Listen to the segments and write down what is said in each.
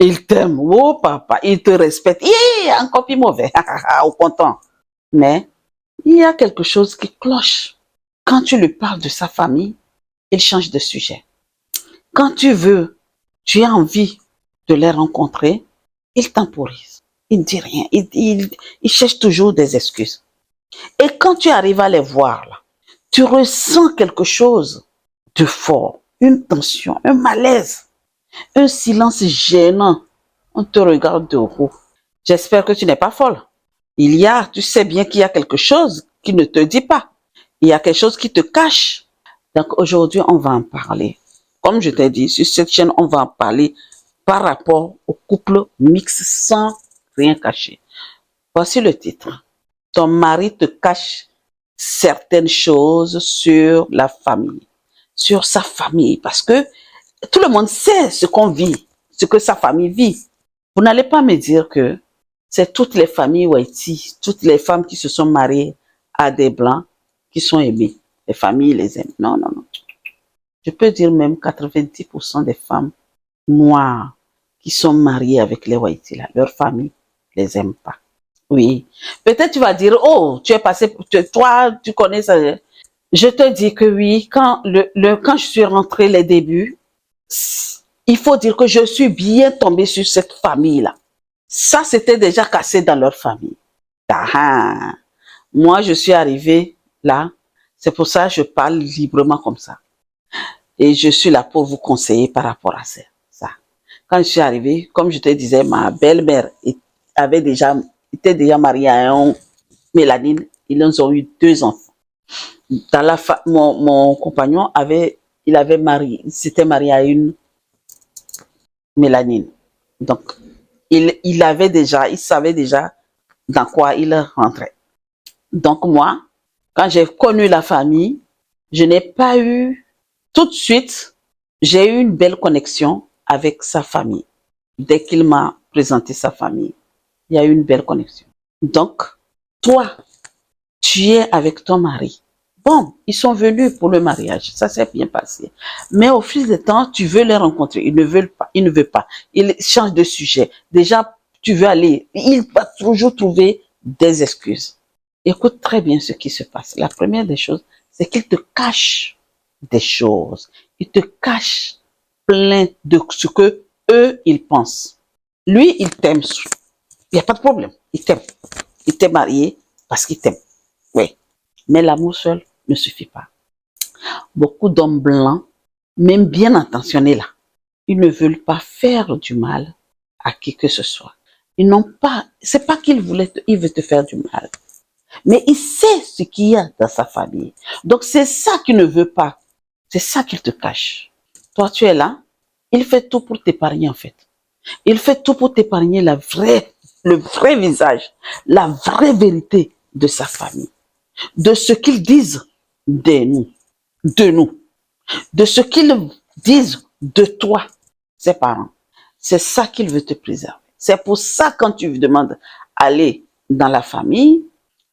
Il t'aime, oh papa, il te respecte. Encore plus mauvais, au content. Mais il y a quelque chose qui cloche. Quand tu lui parles de sa famille, il change de sujet. Quand tu as envie de les rencontrer, il temporise. Il ne dit rien. Il cherche toujours des excuses. Et quand tu arrives à les voir, là, tu ressens quelque chose de fort, une tension, un malaise, un silence gênant. On te regarde de haut. J'espère que tu n'es pas folle. Tu sais bien qu'il y a quelque chose qui ne te dit pas. Il y a quelque chose qui te cache. Donc aujourd'hui, on va en parler. Comme je t'ai dit, sur cette chaîne, on va en parler par rapport au couple mixte sans rien cacher. Voici le titre. Ton mari te cache certaines choses sur la famille, sur sa famille, parce que tout le monde sait ce qu'on vit, ce que sa famille vit. Vous n'allez pas me dire que c'est toutes les familles Haïti, toutes les femmes qui se sont mariées à des blancs qui sont aimées. Les familles les aiment. Non, non, non. Je peux dire même 90% des femmes noires qui sont mariées avec les Haïti, là, leur famille les aime pas. Oui. Peut-être tu vas dire, oh, tu es passé, toi, tu connais ça. Je te dis que oui, quand je suis rentrée les débuts, il faut dire que je suis bien tombée sur cette famille-là. Ça, c'était déjà cassé dans leur famille. Ah, moi, je suis arrivée là. C'est pour ça que je parle librement comme ça. Et je suis là pour vous conseiller par rapport à ça. Quand je suis arrivée, comme je te disais, ma belle-mère était déjà mariée à un mélanine. Ils ont eu 2 enfants. Mon compagnon il s'était marié à une mélanine. Donc, il savait déjà dans quoi il rentrait. Donc moi, quand j'ai connu la famille, je n'ai pas eu, tout de suite, j'ai eu une belle connexion avec sa famille. Dès qu'il m'a présenté sa famille, il y a eu une belle connexion. Donc, toi, tu es avec ton mari. Bon, ils sont venus pour le mariage, ça s'est bien passé. Mais au fil du temps, tu veux les rencontrer, ils ne veulent pas, ils ne veulent pas. Ils changent de sujet. Déjà, tu veux aller, il va toujours trouver des excuses. Écoute très bien ce qui se passe. La première des choses, c'est qu'il te cache des choses. Il te cache plein de ce que eux, ils pensent. Lui, il t'aime. Il n'y a pas de problème. Il t'aime. Il t'est marié parce qu'il t'aime. Oui. Mais l'amour seul ne suffit pas. Beaucoup d'hommes blancs, même bien intentionnés là, ils ne veulent pas faire du mal à qui que ce soit. Ils n'ont pas, c'est pas qu'il veut te faire du mal. Mais il sait ce qu'il y a dans sa famille. Donc c'est ça qu'il ne veut pas. C'est ça qu'il te cache. Toi, tu es là. Il fait tout pour t'épargner en fait. Il fait tout pour t'épargner le vrai visage, la vraie vérité de sa famille. De ce qu'ils disent de nous, de ce qu'ils disent de toi, ses parents. C'est ça qu'il veut te préserver. C'est pour ça quand tu lui demandes aller dans la famille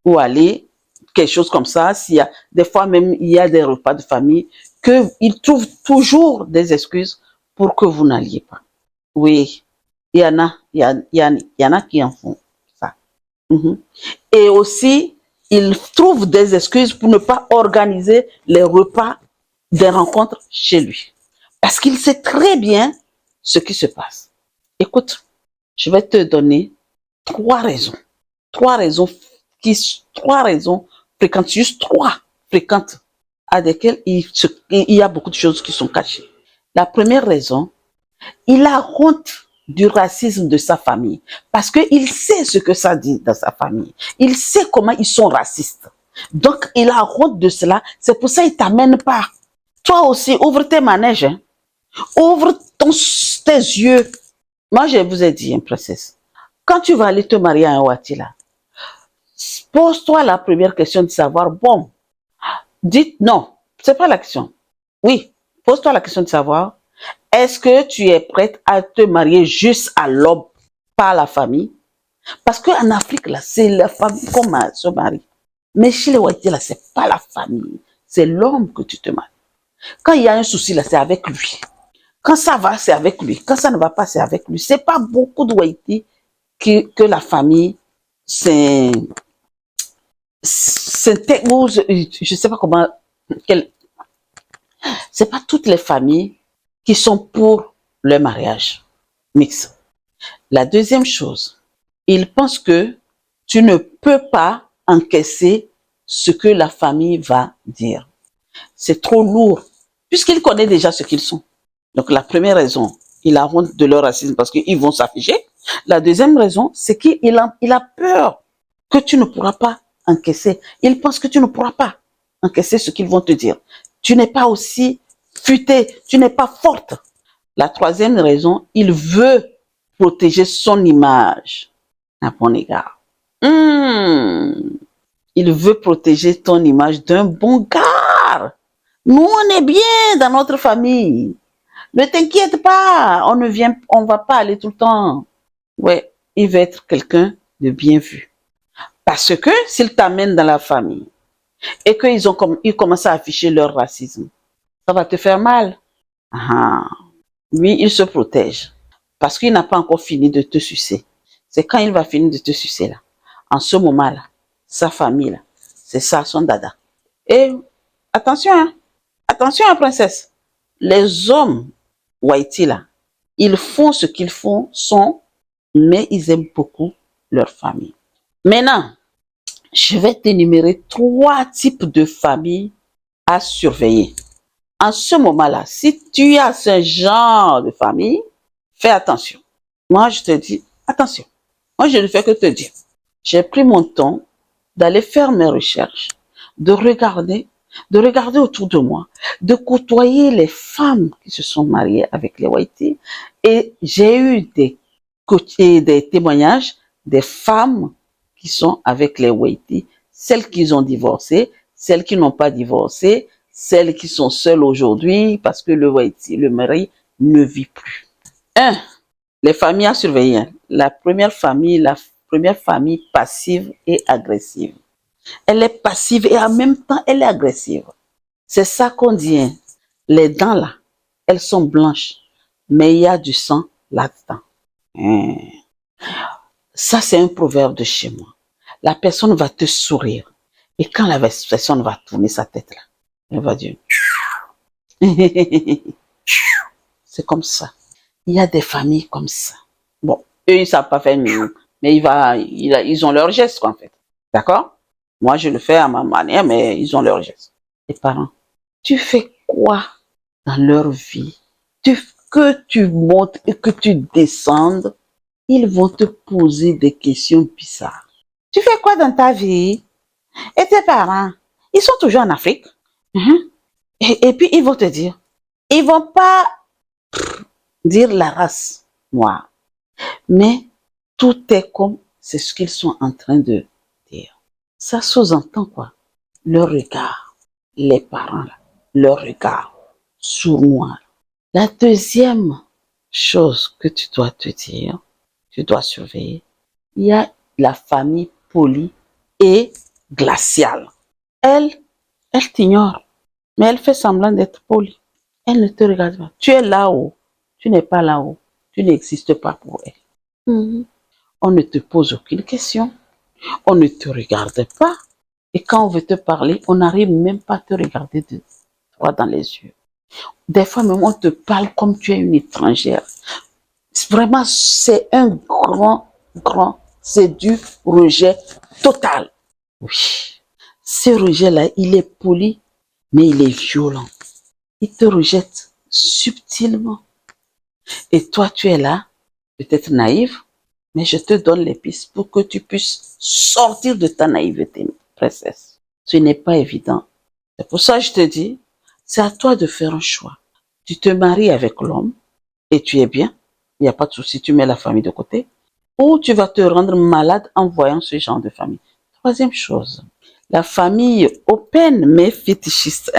ou aller quelque chose comme ça, s'il y a des fois même il y a des repas de famille, qu'ils trouvent toujours des excuses pour que vous n'alliez pas. Oui, il y en a qui en font ça. Et aussi, il trouve des excuses pour ne pas organiser les repas des rencontres chez lui. Parce qu'il sait très bien ce qui se passe. Écoute, je vais te donner 3 raisons. 3 raisons fréquentes, juste 3 fréquentes, à desquelles il y a beaucoup de choses qui sont cachées. La première raison, il a honte du racisme de sa famille. Parce qu'il sait ce que ça dit dans sa famille. Il sait comment ils sont racistes. Donc, il a honte de cela. C'est pour ça qu'il ne t'amène pas. Toi aussi, ouvre tes manèges. Hein. Ouvre tes yeux. Moi, je vous ai dit, hein, princesse, quand tu vas aller te marier à un Wati, là, pose-toi la première question de savoir, bon, dites non, c'est pas la question. Oui, pose-toi la question de savoir, est-ce que tu es prête à te marier juste à l'homme, pas à la famille? Parce qu'en Afrique, là, c'est la famille qu'on se marie. Mais chez les Wati, là, c'est pas la famille. C'est l'homme que tu te maries. Quand il y a un souci, là, c'est avec lui. Quand ça va, c'est avec lui. Quand ça ne va pas, c'est avec lui. C'est pas beaucoup de Haïti que la famille, c'est, je sais pas comment, c'est pas toutes les familles qui sont pour le mariage mixte. La deuxième chose, ils pensent que tu ne peux pas encaisser ce que la famille va dire. C'est trop lourd, puisqu'il connaît déjà ce qu'ils sont. Donc la première raison, il a honte de leur racisme parce qu'ils vont s'afficher. La deuxième raison, c'est qu'il a peur que tu ne pourras pas encaisser. Il pense que tu ne pourras pas encaisser ce qu'ils vont te dire. Tu n'es pas aussi futée, tu n'es pas forte. La troisième raison, il veut protéger son image à ton égard. Il veut protéger ton image d'un bon gars. Nous, on est bien dans notre famille. Ne t'inquiète pas, on va pas aller tout le temps. Ouais, il veut être quelqu'un de bien vu. Parce que s'il t'amène dans la famille et ils commencent à afficher leur racisme, ça va te faire mal. Ah, lui, il se protège parce qu'il n'a pas encore fini de te sucer. C'est quand il va finir de te sucer là, en ce moment-là, sa famille là, c'est ça son dada. Et attention, hein, attention, hein, princesse. Les hommes Haïti là, ils font ce qu'ils font, mais ils aiment beaucoup leur famille. Maintenant, je vais t'énumérer 3 types de familles à surveiller. En ce moment-là, si tu as ce genre de famille, fais attention. Moi, je te dis, attention. Moi, je ne fais que te dire. J'ai pris mon temps d'aller faire mes recherches, de regarder autour de moi, de côtoyer les femmes qui se sont mariées avec les Haïti. Et j'ai eu des témoignages des femmes qui sont avec les Haïti, celles qui ont divorcé, celles qui n'ont pas divorcé, celles qui sont seules aujourd'hui parce que le Haïti, le mari, ne vit plus. Les familles à surveiller. La première famille passive et agressive. Elle est passive et en même temps, elle est agressive. C'est ça qu'on dit. Hein. Les dents là, elles sont blanches, mais il y a du sang là-dedans. Ça, c'est un proverbe de chez moi. La personne va te sourire. Et quand la personne va tourner sa tête là, elle va dire... C'est comme ça. Il y a des familles comme ça. Bon, eux, ils ne savent pas faire mieux, mais ils ont leur geste, en fait. D'accord? Moi, je le fais à ma manière, mais ils ont leur geste. Les parents, tu fais quoi dans leur vie? Que tu montes et que tu descendes, ils vont te poser des questions bizarres. Tu fais quoi dans ta vie? Et tes parents, ils sont toujours en Afrique. Et puis, ils vont te dire, ils vont pas dire la race noire, mais tout est comme c'est ce qu'ils sont en train de dire. Ça sous-entend quoi? Leur regard, les parents, là, leur regard sournois. La deuxième chose que tu dois te dire, tu dois surveiller, il y a la famille polie et glaciale. Elle t'ignore, mais elle fait semblant d'être polie. Elle ne te regarde pas. Tu es là-haut, tu n'es pas là-haut, tu n'existes pas pour elle. On ne te pose aucune question, on ne te regarde pas. Et quand on veut te parler, on n'arrive même pas à te regarder de droit dans les yeux. Des fois même, on te parle comme tu es une étrangère. Vraiment, c'est un c'est du rejet total. Oui, ce rejet-là, il est poli, mais il est violent. Il te rejette subtilement. Et toi, tu es là, peut-être naïve, mais je te donne les pistes pour que tu puisses sortir de ta naïveté, princesse. Ce n'est pas évident. C'est pour ça que je te dis, c'est à toi de faire un choix. Tu te maries avec l'homme et tu es bien, il n'y a pas de souci, tu mets la famille de côté, ou tu vas te rendre malade en voyant ce genre de famille. Troisième chose, la famille open mais fétichiste.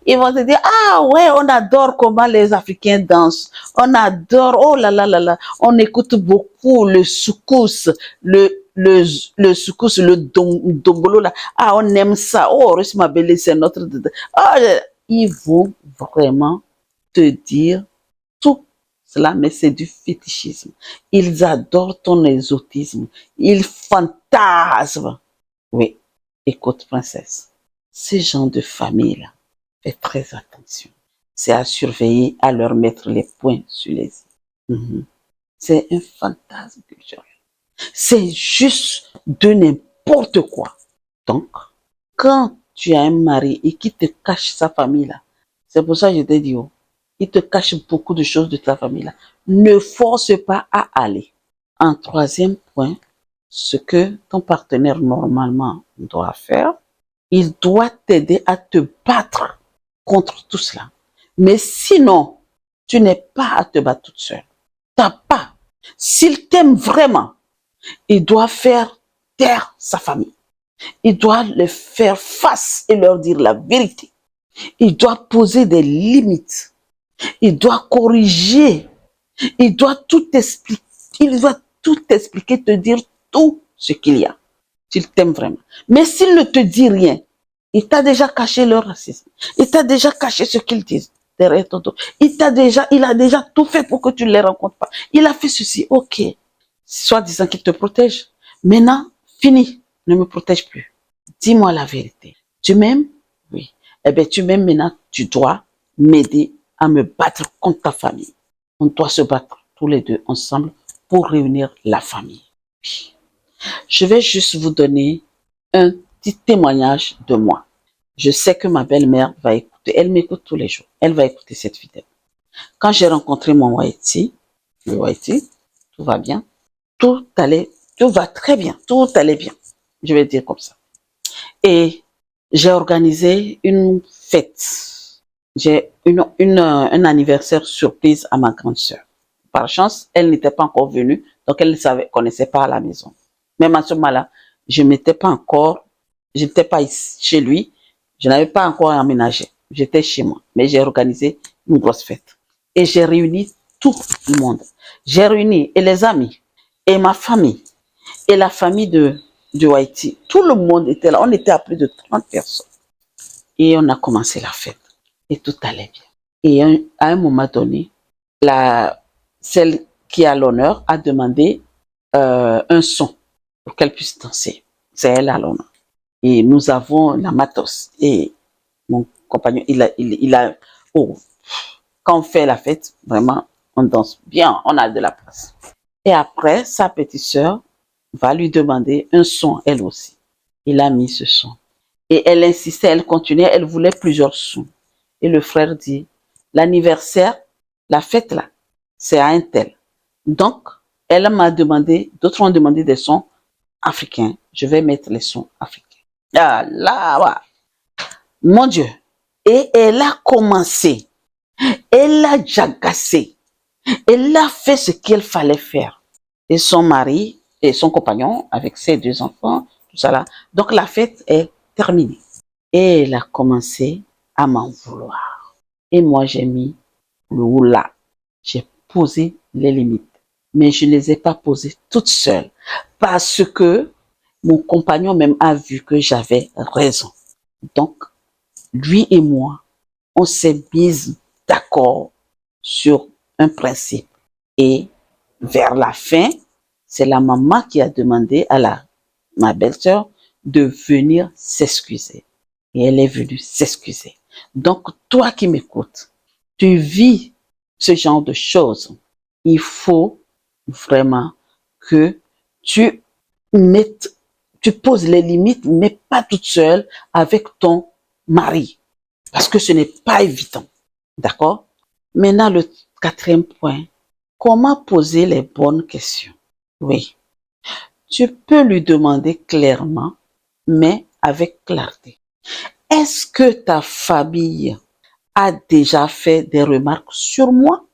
Ils vont te dire, ah ouais, on adore comment les Africains dansent. On adore, oh là là là là. On écoute beaucoup le soukous, le soukous, le dombolo là. Ah, on aime ça. Oh, Rusma Bélé, c'est notre... Oh, ils vont vraiment te te dire tout cela, mais c'est du fétichisme. Ils adorent ton exotisme. Ils fantasment. Oui, écoute, princesse, ces gens de famille-là, fais très attention. C'est à surveiller, à leur mettre les points sur les i. C'est un fantasme culturel. C'est juste de n'importe quoi. Donc, quand tu as un mari et qui te cache sa famille-là, c'est pour ça que je t'ai dit, oh, il te cache beaucoup de choses de ta famille-là. Ne force pas à aller. En troisième point, ce que ton partenaire normalement doit faire, il doit t'aider à te battre contre tout cela. Mais sinon, tu n'es pas à te battre toute seule. T'as pas. S'il t'aime vraiment, il doit faire taire sa famille. Il doit leur faire face et leur dire la vérité. Il doit poser des limites. Il doit corriger. Il doit tout expliquer. Il doit tout expliquer, te dire tout ce qu'il y a. S'il t'aime vraiment. Mais s'il ne te dit rien, il t'a déjà caché leur racisme. Il t'a déjà caché ce qu'ils disent derrière ton dos. Il a déjà tout fait pour que tu ne les rencontres pas. Il a fait ceci, ok. Soit disant qu'il te protège. Maintenant, fini. Ne me protège plus. Dis-moi la vérité. Tu m'aimes? Oui. Eh bien, tu m'aimes maintenant. Tu dois m'aider à me battre contre ta famille. On doit se battre tous les deux ensemble pour réunir la famille. Oui. Je vais juste vous donner un petit témoignage de moi. Je sais que ma belle-mère va écouter. Elle m'écoute tous les jours. Elle va écouter cette vidéo. Quand j'ai rencontré mon Whitey, tout va bien. Tout va très bien. Tout allait bien. Je vais dire comme ça. Et j'ai organisé une fête. J'ai un anniversaire surprise à ma grande sœur. Par chance, elle n'était pas encore venue, donc elle ne connaissait pas la maison. Même à ce moment-là, je n'étais pas chez lui, je n'avais pas encore aménagé. J'étais chez moi, mais j'ai organisé une grosse fête. Et j'ai réuni tout le monde. J'ai réuni et les amis, et ma famille, et la famille de Haïti. Tout le monde était là. On était à plus de 30 personnes. Et on a commencé la fête. Et tout allait bien. Et à un moment donné, celle qui a l'honneur a demandé un son pour qu'elle puisse danser. C'est elle à l'honneur. Et nous avons la matos. Et mon compagnon, quand on fait la fête, vraiment, on danse bien, on a de la place. Et après, sa petite sœur va lui demander un son, elle aussi. Il a mis ce son. Et elle insistait, elle continuait, elle voulait plusieurs sons. Et le frère dit, l'anniversaire, la fête là, c'est à un tel. Donc, elle m'a demandé, d'autres ont demandé des sons africains. Je vais mettre les sons africains. Ah là, ouais. Mon Dieu. Et elle a commencé. Elle a jagassé. Elle a fait ce qu'il fallait faire. Et son mari et son compagnon, avec ses 2 enfants, tout ça là. Donc la fête est terminée. Et elle a commencé à m'en vouloir. Et moi, j'ai mis le oula. J'ai posé les limites. Mais je ne les ai pas posées toutes seules. Parce que mon compagnon même a vu que j'avais raison. Donc, lui et moi, on s'est mis d'accord sur un principe. Et vers la fin, c'est la maman qui a demandé à ma belle-sœur de venir s'excuser. Et elle est venue s'excuser. Donc, toi qui m'écoutes, tu vis ce genre de choses. Il faut vraiment que tu poses les limites, mais pas toute seule avec ton mari. Parce que ce n'est pas évident. D'accord? Maintenant, le 4e point. Comment poser les bonnes questions? Oui. Tu peux lui demander clairement, mais avec clarté. Est-ce que ta famille a déjà fait des remarques sur moi?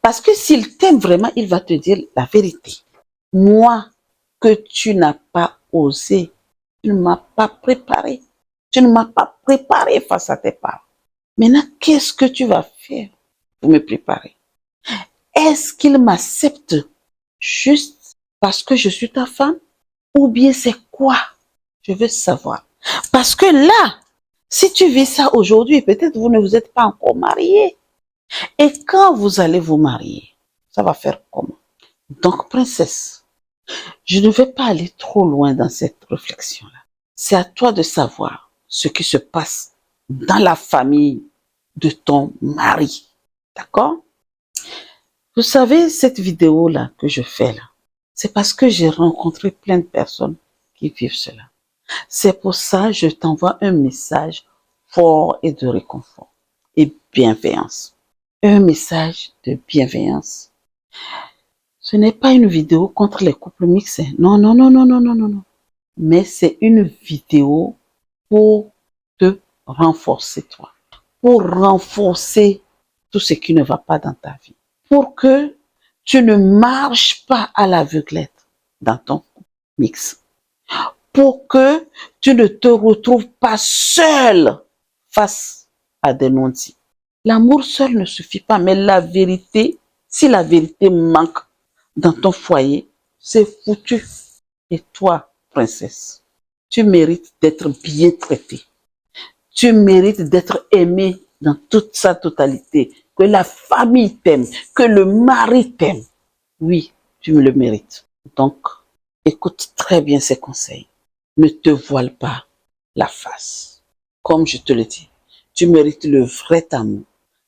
Parce que s'il t'aime vraiment, il va te dire la vérité. Moi, que tu n'as pas osé, tu ne m'as pas préparé. Tu ne m'as pas préparé face à tes parents. Maintenant, qu'est-ce que tu vas faire pour me préparer? Est-ce qu'il m'accepte juste parce que je suis ta femme? Ou bien c'est quoi? Je veux savoir. Parce que là, si tu vis ça aujourd'hui, peut-être vous ne vous êtes pas encore mariés. Et quand vous allez vous marier, ça va faire comment? Donc, princesse, je ne vais pas aller trop loin dans cette réflexion-là. C'est à toi de savoir ce qui se passe dans la famille de ton mari. D'accord? Vous savez, cette vidéo-là que je fais là, c'est parce que j'ai rencontré plein de personnes qui vivent cela. C'est pour ça que je t'envoie un message fort et de réconfort et bienveillance. Un message de bienveillance. Ce n'est pas une vidéo contre les couples mixtes. Non, non, non, non, non, non, non, non. Mais c'est une vidéo pour te renforcer toi. Pour renforcer tout ce qui ne va pas dans ta vie. Pour que tu ne marches pas à l'aveuglette dans ton mix. Pour que tu ne te retrouves pas seul face à des non-dits. L'amour seul ne suffit pas, mais la vérité, si la vérité manque dans ton foyer, c'est foutu. Et toi, princesse, tu mérites d'être bien traitée. Tu mérites d'être aimée dans toute sa totalité. Que la famille t'aime, que le mari t'aime. Oui, tu me le mérites. Donc, écoute très bien ces conseils. Ne te voile pas la face. Comme je te le dis, tu mérites le vrai amour,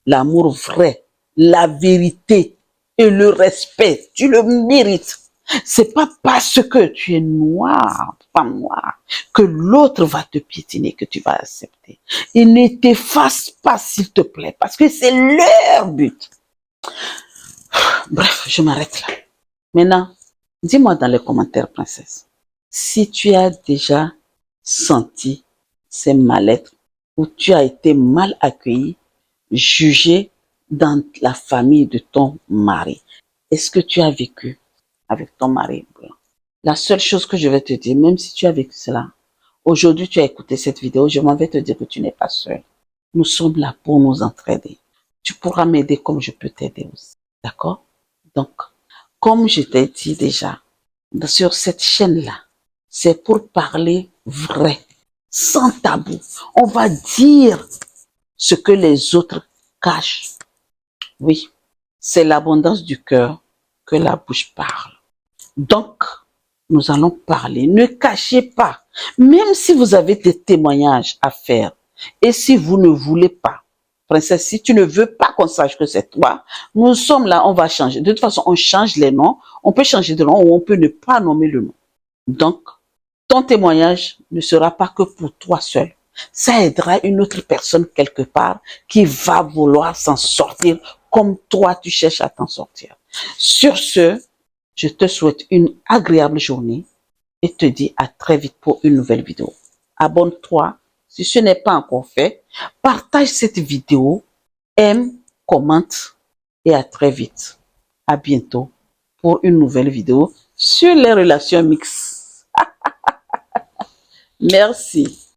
l'amour vrai, la vérité et le respect. Tu le mérites. C'est pas parce que tu es noir, femme noire, que l'autre va te piétiner, que tu vas accepter. Et ne t'efface pas, s'il te plaît, parce que c'est leur but. Bref, je m'arrête là. Maintenant, dis-moi dans les commentaires, princesse, si tu as déjà senti ces mal-être ou tu as été mal accueilli, jugé dans la famille de ton mari. Est-ce que tu as vécu avec ton mari blanc? La seule chose que je vais te dire, même si tu as vécu cela, aujourd'hui tu as écouté cette vidéo, je m'en vais te dire que tu n'es pas seul. Nous sommes là pour nous entraider. Tu pourras m'aider comme je peux t'aider aussi. D'accord? Donc, comme je t'ai dit déjà, sur cette chaîne-là, c'est pour parler vrai, sans tabou. On va dire ce que les autres cachent. Oui, c'est l'abondance du cœur que la bouche parle. Donc, nous allons parler. Ne cachez pas. Même si vous avez des témoignages à faire et si vous ne voulez pas, princesse, si tu ne veux pas qu'on sache que c'est toi, nous sommes là, on va changer. De toute façon, on change les noms. On peut changer de nom ou on peut ne pas nommer le nom. Donc, ton témoignage ne sera pas que pour toi seul. Ça aidera une autre personne quelque part qui va vouloir s'en sortir comme toi tu cherches à t'en sortir. Sur ce, je te souhaite une agréable journée et te dis à très vite pour une nouvelle vidéo. Abonne-toi si ce n'est pas encore fait. Partage cette vidéo, aime, commente et à très vite. À bientôt pour une nouvelle vidéo sur les relations mixtes. Merci.